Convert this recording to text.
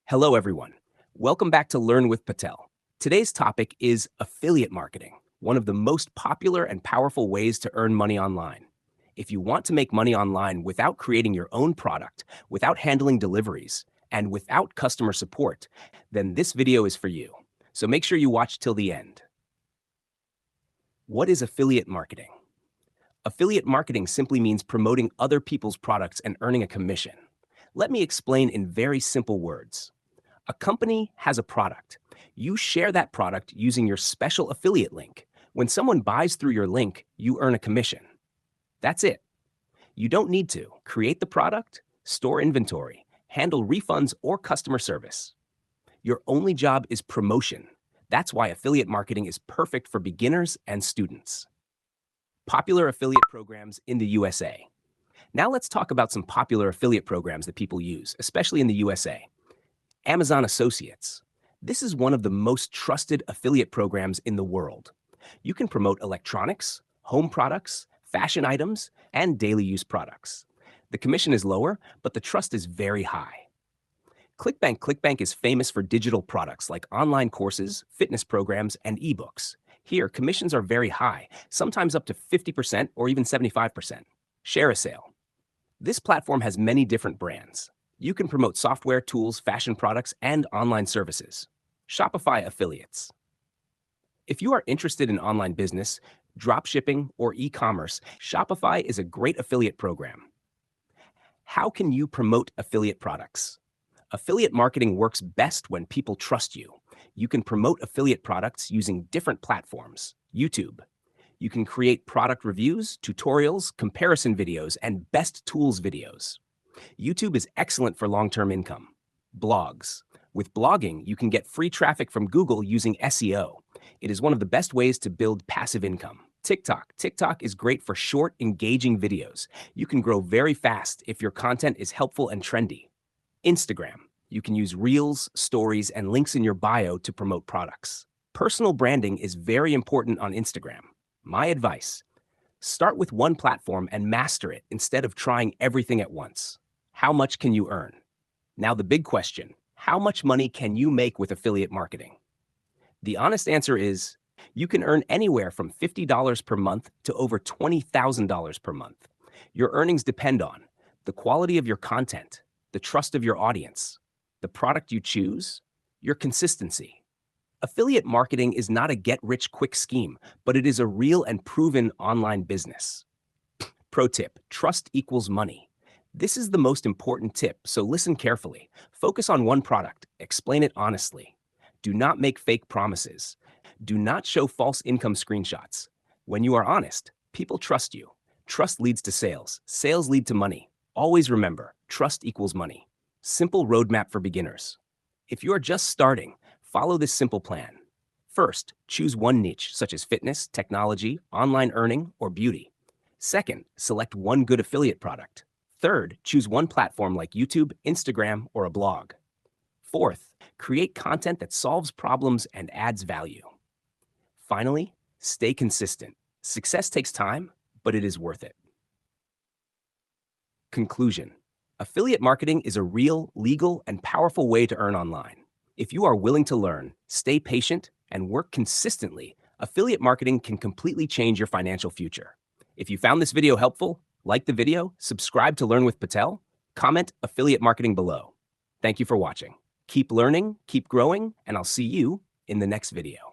Hello, everyone. Welcome back to Learn with Patel. Today's topic is affiliate marketing, one of the most popular and powerful ways to earn money online. If you want to make money online without creating your own product, without handling deliveries, and without customer support, then this video is for you. So make sure you watch till the end. What is affiliate marketing? Affiliate marketing simply means promoting other people's products and earning a commission. Let me explain in very simple words. A company has a product. You share that product using your special affiliate link. When someone buys through your link, you earn a commission. That's it. You don't need to create the product, store inventory, handle refunds, or customer service. Your only job is promotion. That's why affiliate marketing is perfect for beginners and students. Popular affiliate programs in the USA. Now let's talk about some popular affiliate programs that people use, especially in the USA. Amazon Associates. This is one of the most trusted affiliate programs in the world. You can promote electronics, home products, fashion items, and daily use products. The commission is lower, but the trust is very high. ClickBank is famous for digital products like online courses, fitness programs, and ebooks. Here, commissions are very high, sometimes up to 50% or even 75%. ShareASale. This platform has many different brands. You can promote software, tools, fashion products, and online services. Shopify affiliates. If you are interested in online business, dropshipping, or e-commerce, Shopify is a great affiliate program. How can you promote affiliate products? Affiliate marketing works best when people trust you. You can promote affiliate products using different platforms. YouTube. You can create product reviews, tutorials, comparison videos, and best tools videos. YouTube is excellent for long-term income. Blogs. With blogging, you can get free traffic from Google using SEO. It is one of the best ways to build passive income. TikTok. TikTok is great for short, engaging videos. You can grow very fast if your content is helpful and trendy. Instagram. You can use Reels, stories, and links in your bio to promote products. Personal branding is very important on Instagram. My advice: start with one platform and master it instead of trying everything at once. How much can you earn? Now the big question, how much money can you make with affiliate marketing? The honest answer is, you can earn anywhere from $50 per month to over $20,000 per month. Your earnings depend on the quality of your content, the trust of your audience, the product you choose, your consistency. Affiliate marketing is not a get-rich-quick scheme, but it is a real and proven online business. Pro tip, trust equals money. This is the most important tip, so listen carefully. Focus on one product. Explain it honestly. Do not make fake promises. Do not show false income screenshots. When you are honest, people trust you. Trust leads to sales. Sales lead to money. Always remember, trust equals money. Simple roadmap for beginners. If you are just starting, follow this simple plan. First, choose one niche, such as fitness, technology, online earning, or beauty. Second, select one good affiliate product. Third, choose one platform like YouTube, Instagram, or a blog. Fourth, create content that solves problems and adds value. Finally, stay consistent. Success takes time, but it is worth it. Conclusion: affiliate marketing is a real, legal, and powerful way to earn online. If you are willing to learn, stay patient, and work consistently, affiliate marketing can completely change your financial future. If you found this video helpful, like the video, subscribe to Learn with Patel, comment affiliate marketing below. Thank you for watching. Keep learning, keep growing, and I'll see you in the next video.